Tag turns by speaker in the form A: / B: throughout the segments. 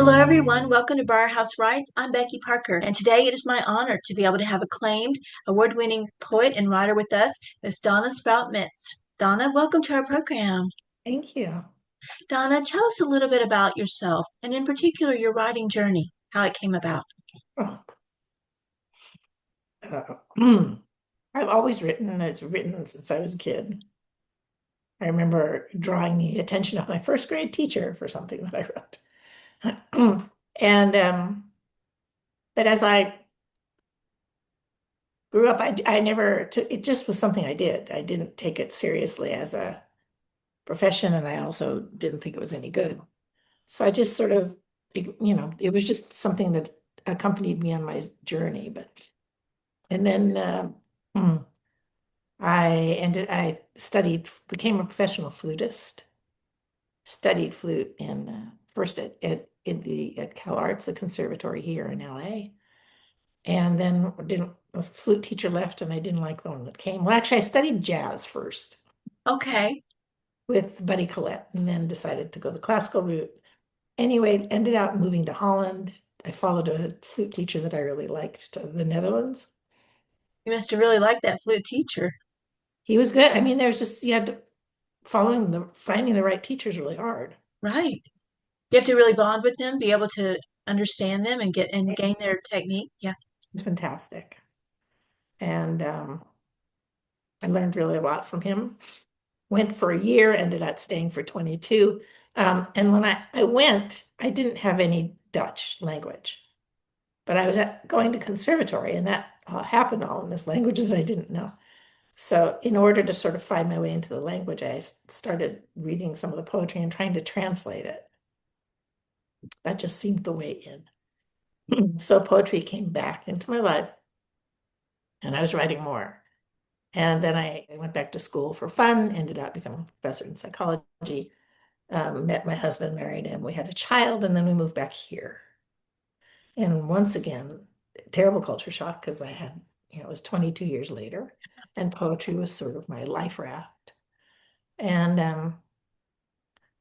A: Hello, everyone. Welcome to Briar Haus Writes. I'm Becky Parker, and today it is my honor to be able to have acclaimed, award-winning poet and writer with us, Miss Donna Spruijt Metz. Donna, welcome to our program.
B: Thank you.
A: Donna, tell us a little bit about yourself, and in particular, your writing journey, how it came about.
B: Oh, I've always written. I've written since I was a kid. I remember drawing the attention of my first grade teacher for something that I wrote. And but as I grew up, I never took it, just was something I did. I didn't take it seriously as a profession, and I also didn't think it was any good. So I just sort of, it was just something that accompanied me on my journey. And then I studied, became a professional flutist, studied flute in first at Cal Arts, the conservatory here in LA. And then a flute teacher left and I didn't like the one that came. Well, actually, I studied jazz first
A: Okay.
B: with Buddy Collette and then decided to go the classical route. Anyway, ended up moving to Holland. I followed a flute teacher that I really liked to the Netherlands.
A: You must have really liked that flute teacher.
B: He was good. I mean, there's just, you had to, finding the right teacher is really hard.
A: Right. You have to really bond with them, be able to understand them and get and gain their technique. Yeah.
B: It's fantastic. And I learned really a lot from him. Went for a year, ended up staying for 22. And when I went, I didn't have any Dutch language, but I was going to conservatory, and that happened all in this language that I didn't know. So in order to sort of find my way into the language, I started reading some of the poetry and trying to translate it. That just seemed the way in. So poetry came back into my life, and I was writing more. And then I went back to school for fun, ended up becoming a professor in psychology, met my husband, married him, we had a child, and then we moved back here. And once again, terrible culture shock because it was 22 years later, and poetry was sort of my life raft. And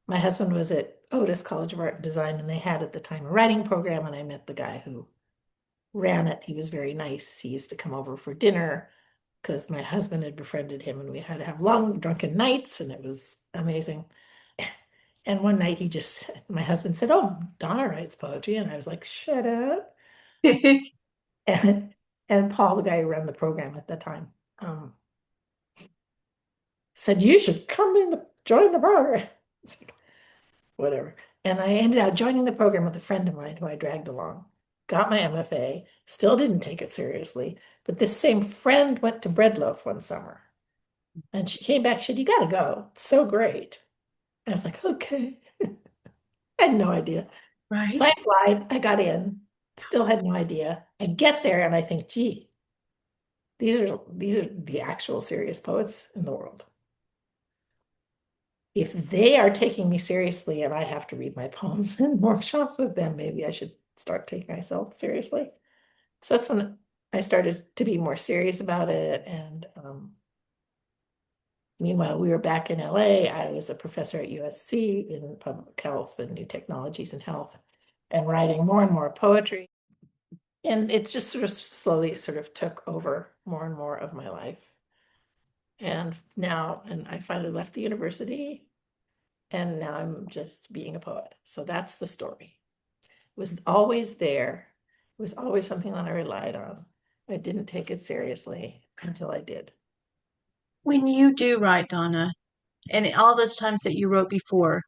B: my husband was at Otis College of Art and Design, and they had at the time a writing program, and I met the guy who ran it. He was very nice. He used to come over for dinner because my husband had befriended him, and we had to have long drunken nights, and it was amazing. And one night my husband said, "Oh, Donna writes poetry." And I was like, "Shut up." And, and Paul, the guy who ran the program at the time, said, "You should come in join the program." It's like, whatever. And I ended up joining the program with a friend of mine who I dragged along, got my MFA, still didn't take it seriously. But this same friend went to Breadloaf one summer. And she came back, she said, "You got to go. It's so great." And I was like, "Okay." I had no idea. So
A: Right.
B: I applied, I got in, still had no idea. I get there and I think, gee, these are the actual serious poets in the world. If they are taking me seriously and I have to read my poems in workshops with them, maybe I should start taking myself seriously. So that's when I started to be more serious about it. And meanwhile, we were back in LA. I was a professor at USC in public health and new technologies in health and writing more and more poetry. And it just sort of slowly sort of took over more and more of my life. And I finally left the university and now I'm just being a poet. So that's the story. It was always there. It was always something that I relied on. I didn't take it seriously until I did.
A: When you do write, Donna, and all those times that you wrote before,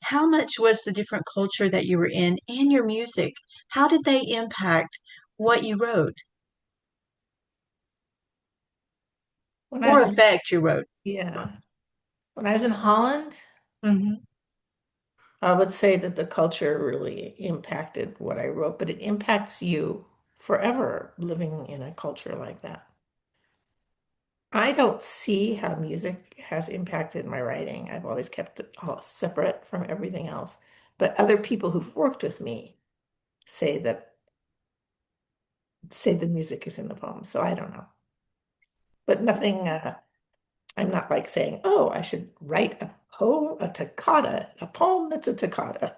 A: how much was the different culture that you were in and your music? How did they impact what you wrote
B: When I
A: or
B: was in,
A: affect you wrote?
B: yeah, when I was in Holland,
A: Hmm.
B: I would say that the culture really impacted what I wrote, but it impacts you forever living in a culture like that. I don't see how music has impacted my writing. I've always kept it all separate from everything else. But other people who've worked with me say that say the music is in the poem. So I don't know. But nothing I'm not like saying, "Oh, I should write a poem, a toccata, a poem that's a toccata."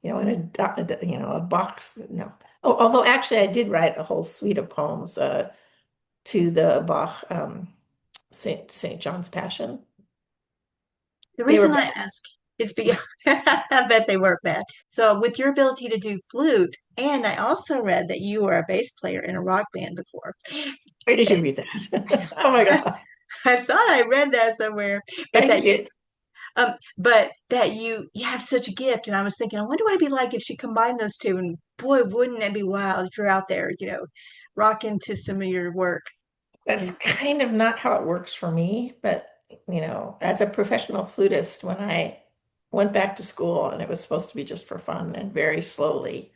B: in a box. No. Oh, although actually I did write a whole suite of poems to the Bach St. John's Passion.
A: The
B: They were
A: reason I ask is because I bet they weren't bad. So, with your ability to do flute, and I also read that you were a bass player in a rock band before.
B: Where did you
A: And
B: read that? Oh my God.
A: I thought I read that somewhere,
B: Yeah,
A: but
B: you
A: that you
B: did.
A: but that you have such a gift. And I was thinking, I wonder what it'd be like if she combined those two. And boy, wouldn't that be wild if you're out there, rocking to some of your work.
B: That's
A: And
B: kind of not how it works for me, but as a professional flutist, when I went back to school and it was supposed to be just for fun and very slowly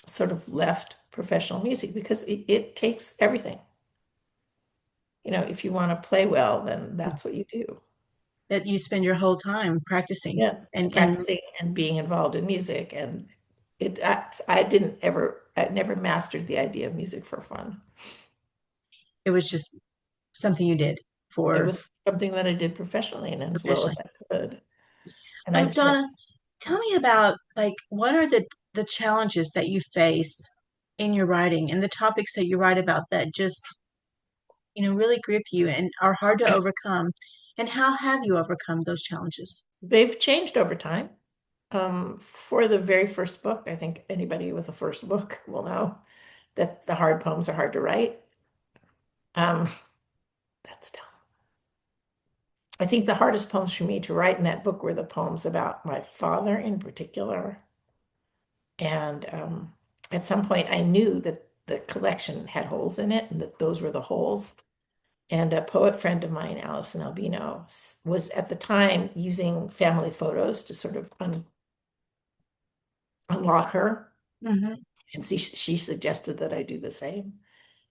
B: sort of left professional music because it takes everything. If you want to play well, then that's what you do.
A: that you spend your whole time practicing
B: Yeah,
A: and
B: practicing and being involved in music. And I never mastered the idea of music for fun.
A: it was just something you did
B: It
A: for
B: was something that I did professionally and as well as
A: professionally.
B: I could. And I
A: Donna,
B: just,
A: tell me about like what are the challenges that you face in your writing and the topics that you write about that just, really grip you and are hard to overcome. And how have you overcome those challenges?
B: they've changed over time. For the very first book, I think anybody with a first book will know that the hard poems are hard to write. Um, that's dumb. I think the hardest poems for me to write in that book were the poems about my father in particular. And at some point, I knew that the collection had holes in it and that those were the holes. And a poet friend of mine, Alison Albino, was at the time using family photos to sort of unlock her.
A: Hmm.
B: And she suggested that I do the same.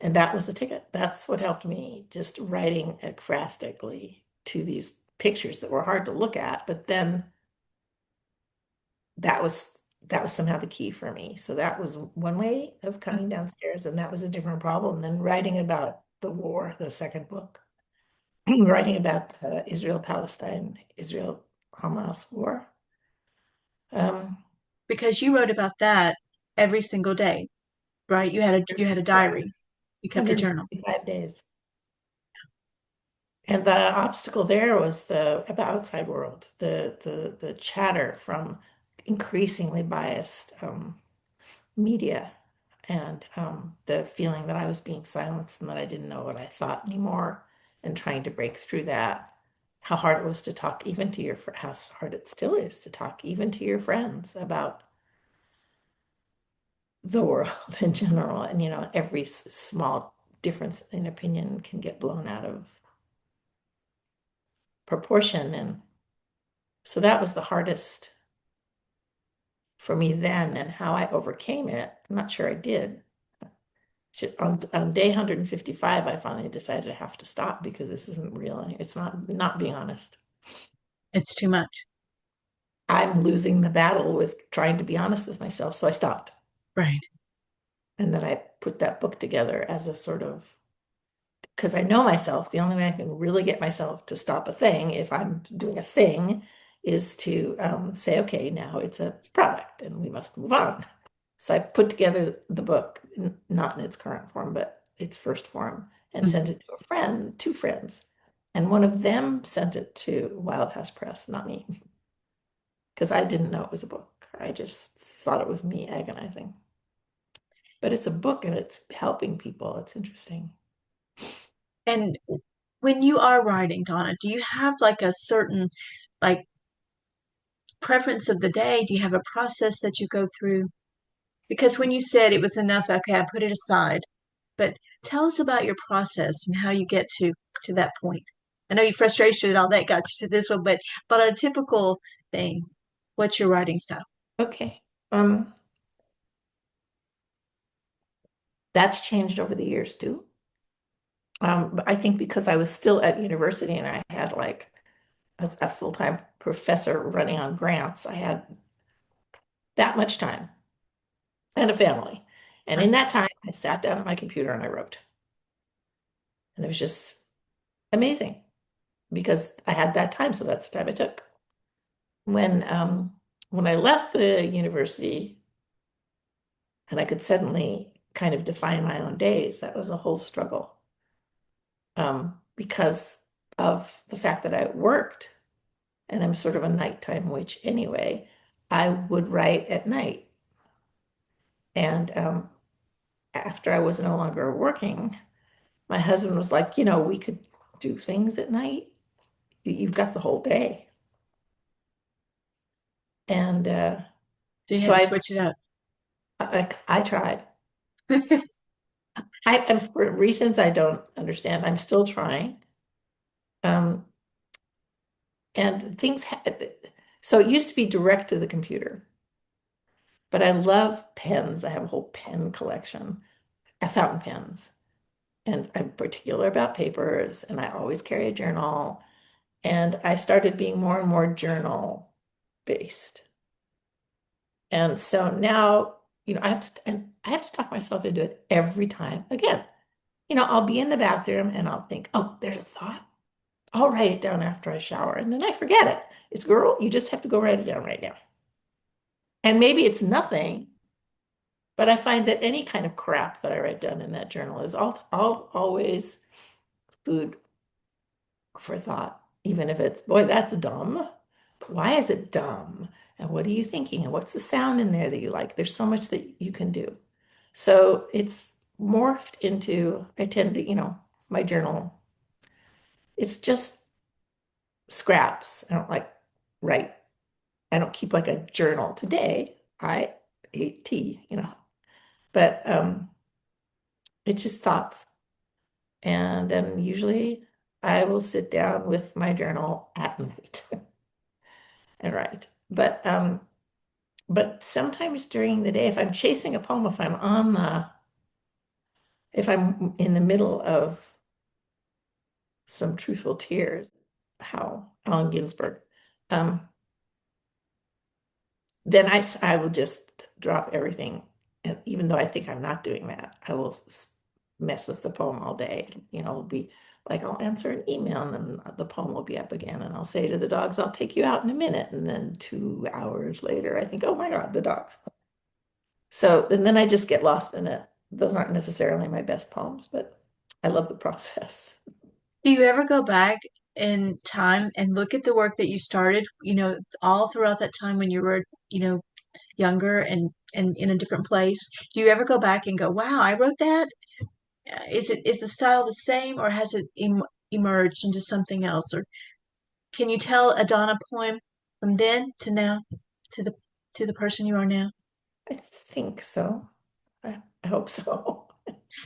B: And that was the ticket. That's what helped me, just writing ekphrastically to these pictures that were hard to look at. But then that was that was somehow the key for me. So that was one way of coming downstairs, and that was a different problem than writing about the war, the second book, writing about the Israel-Palestine, Israel-Hamas war. Um,
A: Because you wrote about that every single day, right? You had a
B: yeah,
A: diary. You kept a journal.
B: 155 days. And the obstacle there was the outside world, the chatter from increasingly biased media, and the feeling that I was being silenced and that I didn't know what I thought anymore, and trying to break through that. How hard it was to talk, even to how hard it still is to talk, even to your friends about the world in general. And every small difference in opinion can get blown out of proportion. And so that was the hardest for me then, and how I overcame it. I'm not sure I did. On day 155, I finally decided I have to stop because this isn't real. It's not being honest.
A: It's too much.
B: I'm losing the battle with trying to be honest with myself. So I stopped.
A: Right.
B: And then I put that book together as a sort of, because I know myself, the only way I can really get myself to stop a thing, if I'm doing a thing, is to say, okay, now it's a product and we must move on. So I put together the book, not in its current form, but its first form, and
A: Mhm.
B: sent it to a friend, two friends. And one of them sent it to Wild House Press, not me, because I didn't know it was a book. I just thought it was me agonizing. But it's a book and it's helping people. It's interesting.
A: And when you are writing, Donna, do you have like a certain like preference of the day? Do you have a process that you go through? Because when you said it was enough, okay, I put it aside. But tell us about your process and how you get to that point. I know your frustration and all that got you to this one, but on a typical thing, what's your writing style?
B: Okay. That's changed over the years too. But I think because I was still at university and I had like a full-time professor running on grants, I had that much time and a family. And in
A: Right.
B: that time, I sat down at my computer and I wrote. And it was just amazing because I had that time. So that's the time I took. When when I left the university and I could suddenly kind of define my own days, that was a whole struggle. Because of the fact that I worked and I'm sort of a nighttime witch anyway, I would write at night. And after I was no longer working, my husband was like, we could do things at night. You've got the whole day. And
A: So you
B: so
A: had to
B: I,
A: switch it up.
B: I tried. And for reasons I don't understand, I'm still trying. Um, and things, so it used to be direct to the computer, but I love pens. I have a whole pen collection, fountain pens, and I'm particular about papers, and I always carry a journal. And I started being more and more journal based. And so now, I have to talk myself into it every time. Again, I'll be in the bathroom and I'll think, oh, there's a thought. I'll write it down after I shower. And then I forget it. It's girl, you just have to go write it down right now. And maybe it's nothing, but I find that any kind of crap that I write down in that journal is all always food for thought, even if it's, boy, that's dumb. But why is it dumb? And what are you thinking? And what's the sound in there that you like? There's so much that you can do. So it's morphed into, I tend to, my journal, it's just scraps. I don't like write. I don't keep like a journal. Today, I ate tea, but it's just thoughts. And then usually I will sit down with my journal at night and write. But sometimes during the day, if I'm chasing a poem, if I'm in the middle of some truthful tears, how Allen Ginsberg, um, then I will just drop everything. And even though I think I'm not doing that, I will mess with the poem all day. It'll be like I'll answer an email and then the poem will be up again. And I'll say to the dogs, I'll take you out in a minute. And then 2 hours later, I think, oh my God, the dogs. So, and then I just get lost in it. Those aren't necessarily my best poems, but I love the process.
A: Do you ever go back in time and look at the work that you started, all throughout that time when you were, younger and in a different place? Do you ever go back and go, wow, I wrote that? Is the style the same or has it emerged into something else? Or can you tell a Donna poem from then to now to the person you are now?
B: I think so. I hope so.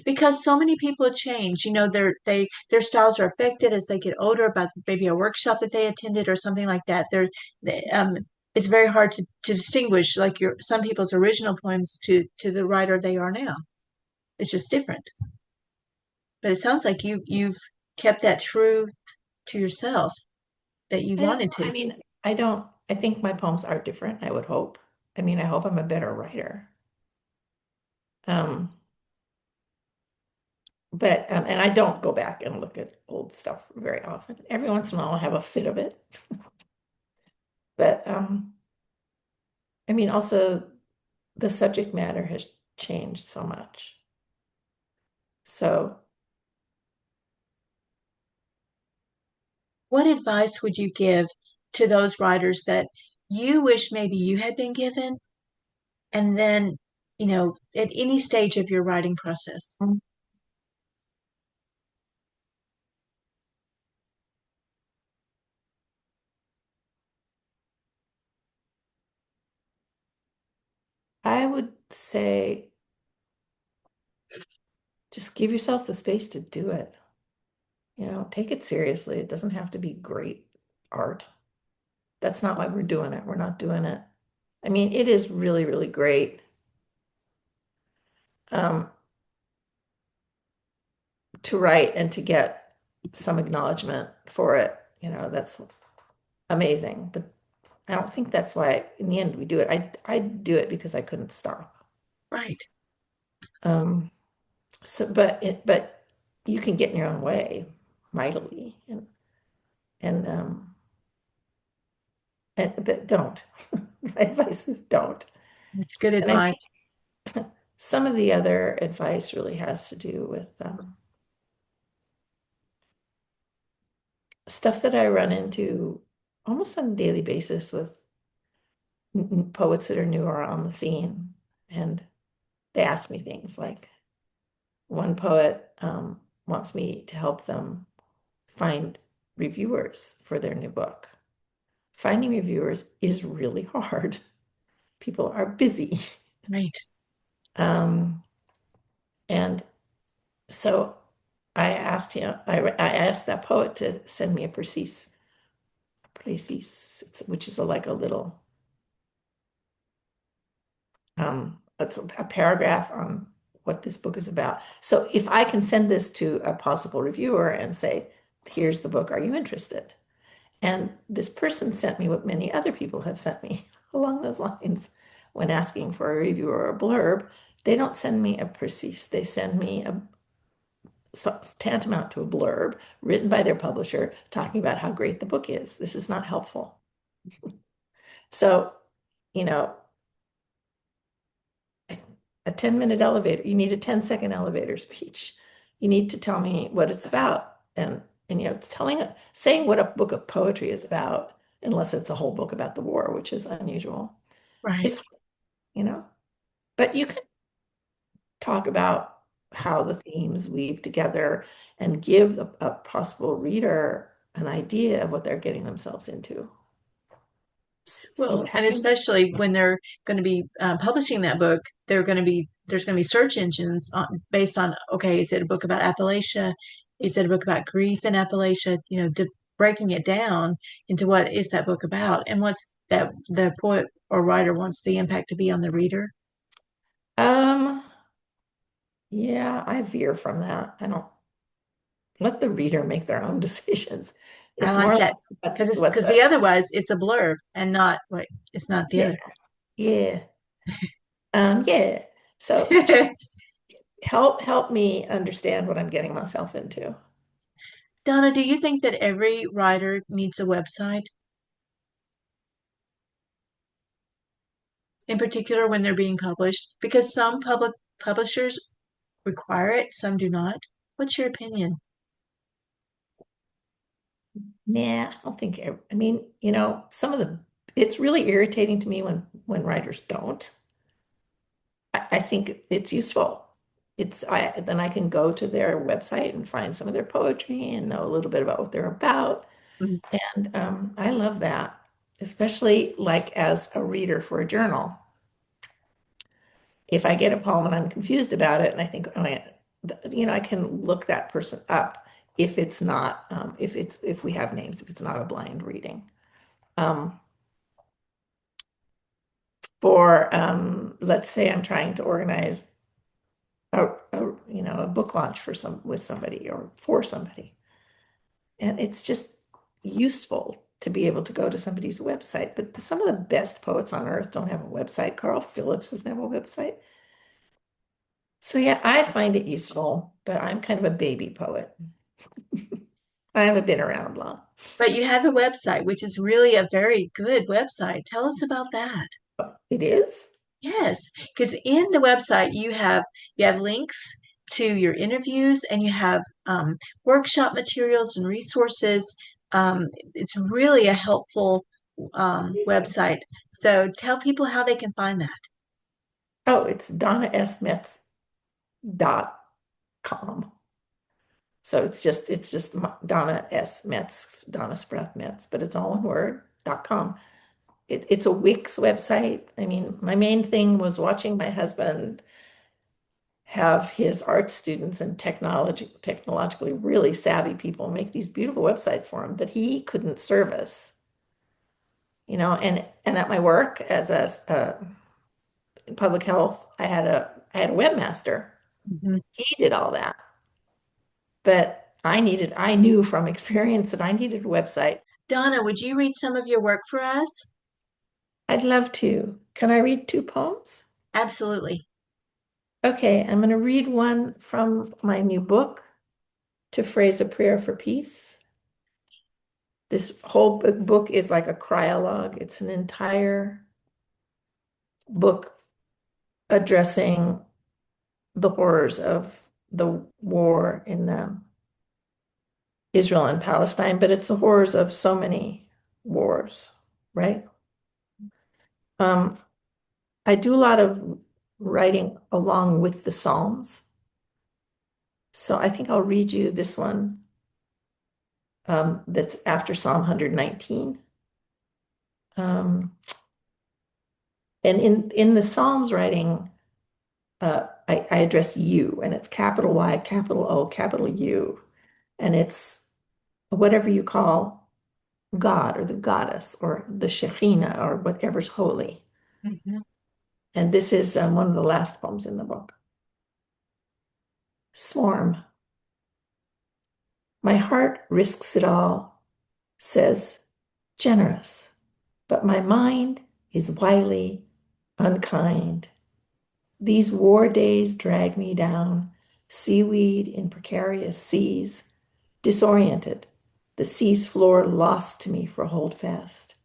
A: Because so many people change, their styles are affected as they get older by maybe a workshop that they attended or something like that. It's very hard to distinguish like some people's original poems to the writer they are now. It's just different. But it sounds like you've kept that true to yourself that you
B: I don't
A: wanted
B: know.
A: to.
B: I think my poems are different, I would hope. I hope I'm a better writer. Um, and I don't go back and look at old stuff very often. Every once in a while, I'll have a fit of it. But also the subject matter has changed so much. So
A: What advice would you give to those writers that you wish maybe you had been given? And then, at any stage of your writing process.
B: I would say just give yourself the space to do it. Take it seriously. It doesn't have to be great art. That's not why we're doing it. We're not doing it. It is really, really great. Um, to write and to get some acknowledgement for it, that's amazing. But I don't think that's why in the end we do it. I do it because I couldn't stop.
A: Right.
B: Um, but you can get in your own way mightily and but don't. My advice is don't.
A: It's good
B: And I
A: advice.
B: think some of the other advice really has to do with stuff that I run into almost on a daily basis with poets that are new or on the scene. And they ask me things like one poet wants me to help them find reviewers for their new book. Finding reviewers is really hard. People are busy.
A: Right.
B: Um, and so I asked him, I asked that poet to send me a précis, which is like a little, it's a paragraph on what this book is about. So if I can send this to a possible reviewer and say, here's the book, are you interested? And this person sent me what many other people have sent me along those lines when asking for a review or a blurb. They don't send me a précis, they send me a tantamount to a blurb written by their publisher talking about how great the book is. This is not helpful. So, you know, a 10-minute elevator, you need a 10-second elevator speech. You need to tell me what it's about. And saying what a book of poetry is about, unless it's a whole book about the war, which is unusual,
A: Right.
B: is, you know, but you can talk about how the themes weave together and give a possible reader an idea of what they're getting themselves into. So
A: Well, and
B: having,
A: especially when they're going to be publishing that book, there's going to be search engines based on, okay, is it a book about Appalachia? Is it a book about grief in Appalachia? Breaking it down into what is that book about and what's that the poet or writer wants the impact to be on the reader.
B: um, yeah, I veer from that. I don't let the reader make their own decisions.
A: I
B: It's
A: like
B: more
A: that
B: like what
A: because the otherwise it's a blurb and not what it's not the
B: yeah,
A: other.
B: yeah, yeah. So just help me understand what I'm getting myself into.
A: Donna, do you think that every writer needs a website, in particular when they're being published? Because some public publishers require it, some do not. What's your opinion?
B: Yeah, I don't think, I mean, some of it's really irritating to me when writers don't. I think it's useful. Then I can go to their website and find some of their poetry and know a little bit about what they're about.
A: Mhm.
B: And I love that, especially like as a reader for a journal. If I get a poem and I'm confused about it and I think, oh, yeah, I can look that person up if it's not, if we have names, if it's not a blind reading. Um, let's say I'm trying to organize a book launch with somebody or for somebody. And it's just useful to be able to go to somebody's website. But some of the best poets on earth don't have a website. Carl Phillips doesn't have a website. So yeah, I find it useful, but I'm kind of a baby poet. I haven't been around long.
A: But you have a website, which is really a very good website. Tell us about that.
B: It is?
A: Yes, because in the website you have links to your interviews and you have workshop materials and resources. It's really a helpful website. So tell people how they can find that.
B: Oh, it's DonnaSMetz.com. So it's just Donna S. Metz, Donna Spruijt Metz, but it's all one word.com. It's a Wix website. I mean, my main thing was watching my husband have his art students and technologically really savvy people make these beautiful websites for him that he couldn't service. And at my work as in public health, I had a webmaster.
A: Mhm.
B: He did all that. But I knew from experience that I needed a website.
A: Donna, would you read some of your work for us?
B: I'd love to. Can I read two poems?
A: Absolutely.
B: Okay, I'm going to read one from my new book, To Phrase a Prayer for Peace. This whole book is like a cryologue. It's an entire book addressing the horrors of the war in Israel and Palestine, but it's the horrors of so many wars, right? Um, I do a lot of writing along with the Psalms. So I think I'll read you this one that's after Psalm 119. And in the Psalms writing, I address you, and it's capital Y, capital O, capital U, and it's whatever you call God or the goddess or the Shekhinah or whatever's holy.
A: Mhm.
B: And this is one of the last poems in the book. Swarm. My heart risks it all, says generous, but my mind is wily, unkind. These war days drag me down, seaweed in precarious seas, disoriented, the sea's floor lost to me for holdfast.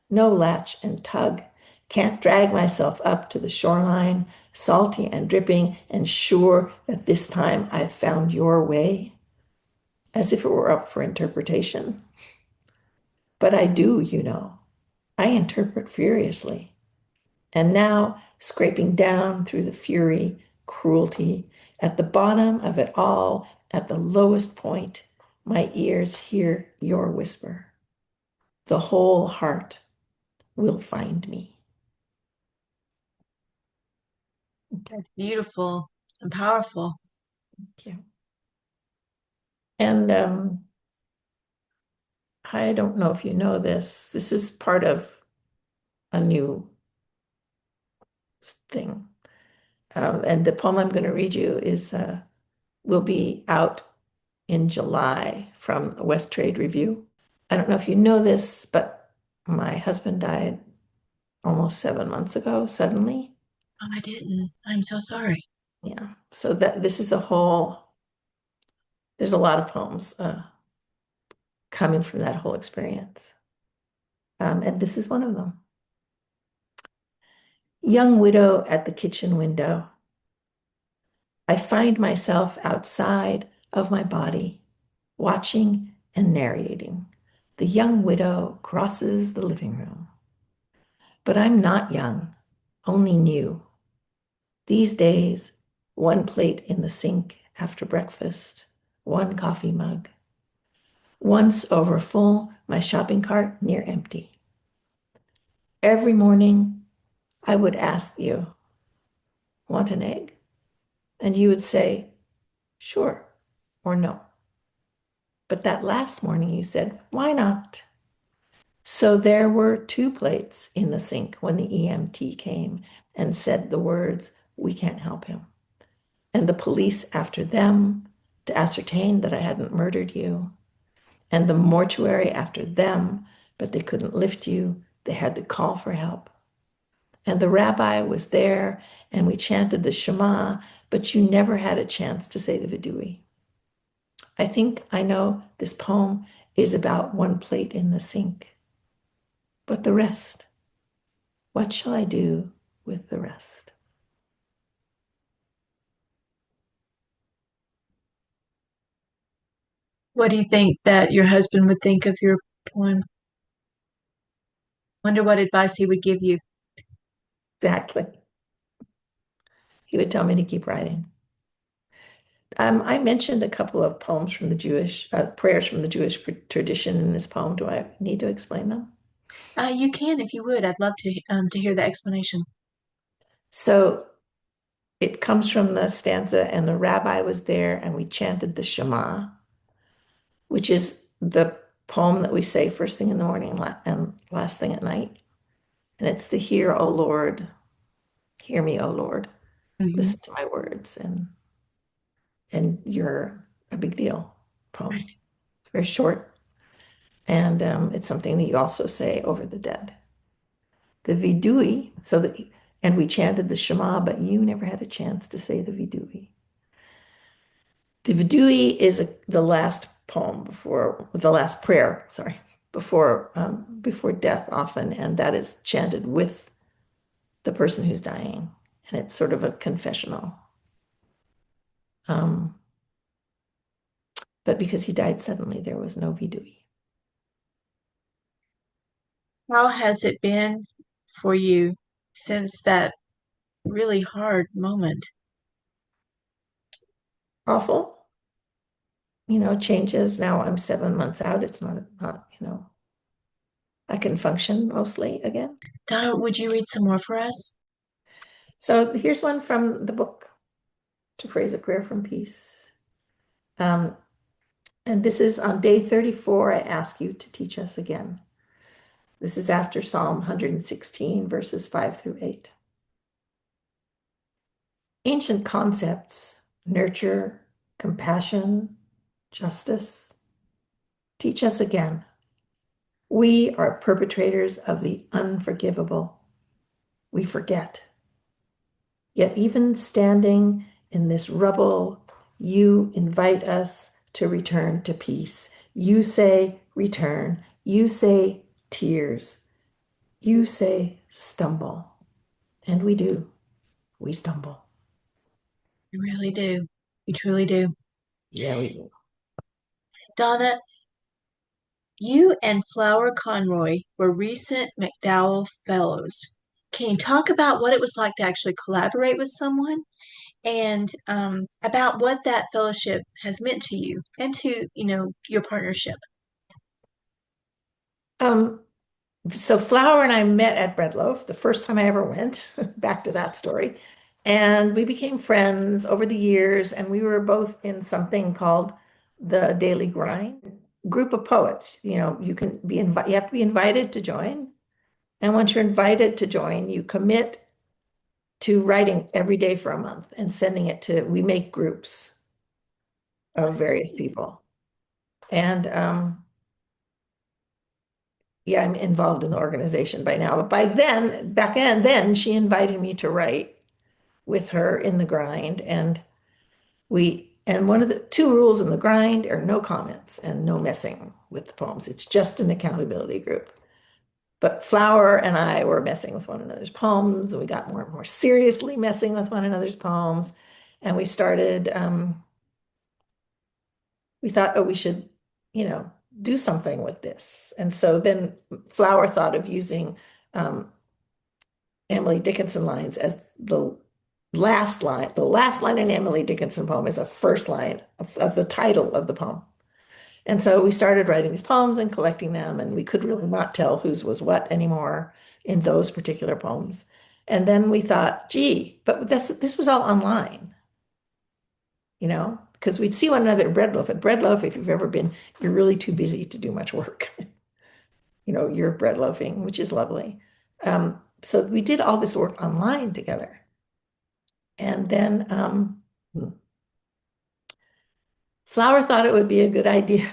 B: No latch and tug, can't drag myself up to the shoreline, salty and dripping, and sure that this time I've found your way, as if it were up for interpretation. But I do, you know. I interpret furiously. And now, scraping down through the fury, cruelty, at the bottom of it all, at the lowest point, my ears hear your whisper. The whole heart will find me. Okay.
A: Beautiful and powerful.
B: Thank you. And I don't know if you know this. This is part of a new thing. And the poem I'm going to read you is will be out in July from the West Trade Review. I don't know if you know this, but my husband died almost 7 months ago, suddenly.
A: Oh, I didn't. I'm so sorry.
B: Yeah. So that this is a whole, there's a lot of poems coming from that whole experience. And this is one of them. Young widow at the kitchen window. I find myself outside of my body, watching and narrating. The young widow crosses the living room. But I'm not young, only new. These days, one plate in the sink after breakfast, one coffee mug. Once over full, my shopping cart near empty. Every morning, I would ask you, want an egg? And you would say, sure, or no. But that last morning you said, why not? So there were two plates in the sink when the EMT came and said the words, we can't help him. And the police after them to ascertain that I hadn't murdered you. And the mortuary after them, but they couldn't lift you. They had to call for help. And the rabbi was there, and we chanted the Shema, but you never had a chance to say the Vidui. I think I know this poem is about one plate in the sink. But the rest, what shall I do with the rest?
A: What do you think that your husband would think of your poem? Wonder what advice he would give you.
B: Exactly. He would tell me to keep writing. I mentioned a couple of poems from the Jewish, prayers from the Jewish tradition in this poem. Do I need to explain them?
A: You can if you would. I'd love to hear the explanation.
B: So it comes from the stanza, and the rabbi was there, and we chanted the Shema, which is the poem that we say first thing in the morning and last thing at night. And it's the Hear, O Lord, hear me, O Lord,
A: Hmm.
B: listen to my words, and you're a big deal poem.
A: Right.
B: It's very short, and it's something that you also say over the dead. The Vidui, and we chanted the Shema, but you never had a chance to say the Vidui. The Vidui is the last poem before the last prayer, sorry, before death often, and that is chanted with the person who's dying. And it's sort of a confessional. Um, but because he died suddenly, there was no vidui.
A: How has it been for you since that really hard moment?
B: Awful, changes. Now I'm 7 months out. It's not, I can function mostly again.
A: Donna, would you read some more for us?
B: So here's one from the book, To Phrase a Prayer from Peace. Um, and this is on day 34. I ask you to teach us again. This is after Psalm 116, verses 5 through 8. Ancient concepts, nurture, compassion, justice. Teach us again. We are perpetrators of the unforgivable. We forget. Yet even standing in this rubble, you invite us to return to peace. You say return. You say tears. You say stumble. And we do. We stumble.
A: You really do. You truly do.
B: Yeah, we do.
A: Donna, you and Flower Conroy were recent MacDowell Fellows. Can you talk about what it was like to actually collaborate with someone and about what that fellowship has meant to you and to, your partnership?
B: Um, so Flower and I met at Bread Loaf the first time I ever went, back to that story. And we became friends over the years, and we were both in something called the Daily Grind group of poets. You have to be invited to join. And once you're invited to join, you commit to writing every day for a month and sending it we make groups of various people. And yeah, I'm involved in the organization by now. But back then, she invited me to write with her in the grind. And one of the two rules in the grind are no comments and no messing with the poems. It's just an accountability group. But Flower and I were messing with one another's poems, and we got more and more seriously messing with one another's poems. And we thought, oh, we should, do something with this. And so then Flower thought of using Emily Dickinson lines as the last line. The last line in Emily Dickinson poem is a first line of the title of the poem. And so we started writing these poems and collecting them, and we could really not tell whose was what anymore in those particular poems. And then we thought, gee, but this was all online, because we'd see one another at Bread Loaf. At Bread Loaf, if you've ever been, you're really too busy to do much work. You're bread loafing, which is lovely. So we did all this work online together. And then Flower thought it would be a good idea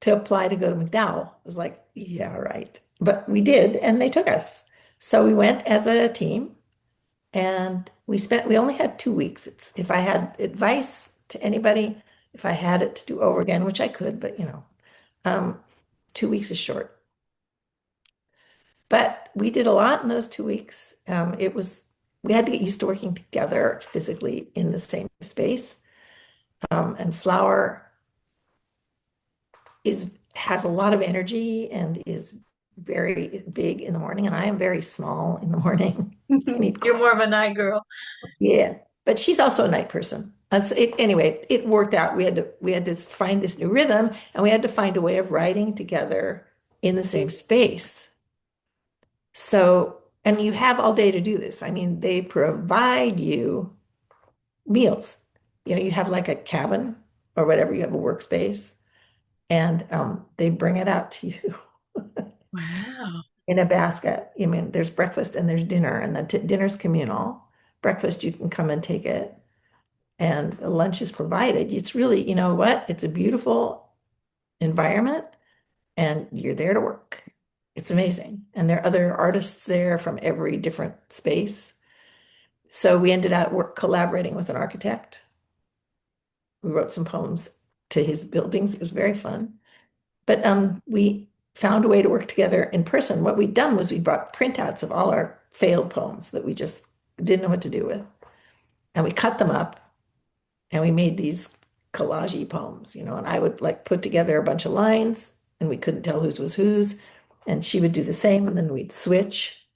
B: to apply to go to MacDowell. It was like, yeah, right. But we did, and they took us. So we went as a team, and we only had 2 weeks. If I had advice to anybody, if I had it to do over again, which I could, but 2 weeks is short. But we did a lot in those 2 weeks. We had to get used to working together physically in the same space. And Flower has a lot of energy and is very big in the morning, and I am very small in the morning.
A: You're more of a night girl.
B: Yeah, but she's also a night person. Anyway, it worked out. We had to find this new rhythm, and we had to find a way of writing together in the same space. So, and you have all day to do this. I mean, they provide you meals. You have like a cabin or whatever, you have a workspace, and they bring it out to you
A: Wow.
B: in a basket. I mean, there's breakfast and there's dinner, and the dinner's communal. Breakfast, you can come and take it, and lunch is provided. It's really, you know what? It's a beautiful environment, and you're there to work. It's amazing. And there are other artists there from every different space. So we ended up collaborating with an architect. We wrote some poems to his buildings. It was very fun. But we found a way to work together in person. What we'd done was we brought printouts of all our failed poems that we just didn't know what to do with. And we cut them up and we made these collage poems, and I would like put together a bunch of lines and we couldn't tell whose was whose. And she would do the same, and then we'd switch.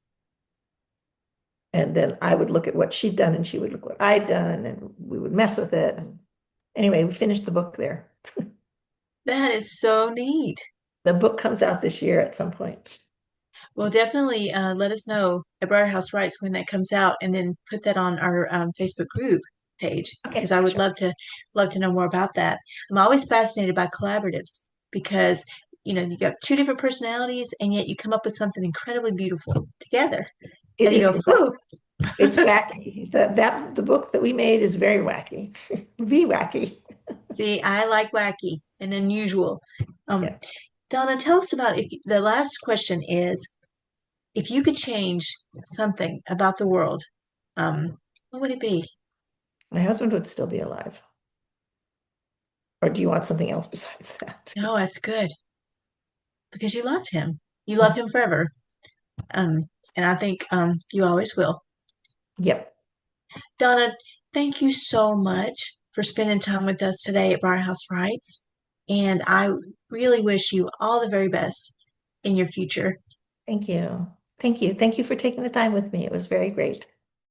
B: And then I would look at what she'd done and she would look what I'd done, and we would mess with it. And anyway, we finished the book there.
A: That is so neat.
B: The book comes out this year at some point.
A: Well, definitely let us know at Briar House Writes when that comes out, and then put that on our Facebook group page because
B: Okay,
A: I would
B: sure.
A: love to know more about that. I'm always fascinated by collaboratives because you got two different personalities, and yet you come up with something incredibly beautiful together,
B: It
A: and you
B: is,
A: go, "Whoa!"
B: it's wacky. The book that we made is very wacky. Be wacky.
A: See, I like wacky and unusual. Um,
B: Yeah.
A: Donna, tell us about if the last question is if you could change something about the world, what would it be?
B: My husband would still be alive. Or do you want something else besides that?
A: No, that's good because you loved him. You love him forever. Um, and I think you always will.
B: Yep.
A: Donna, thank you so much for spending time with us today at Briar House Writes. And I really wish you all the very best in your future.
B: Thank you. Thank you. Thank you for taking the time with me. It was very great.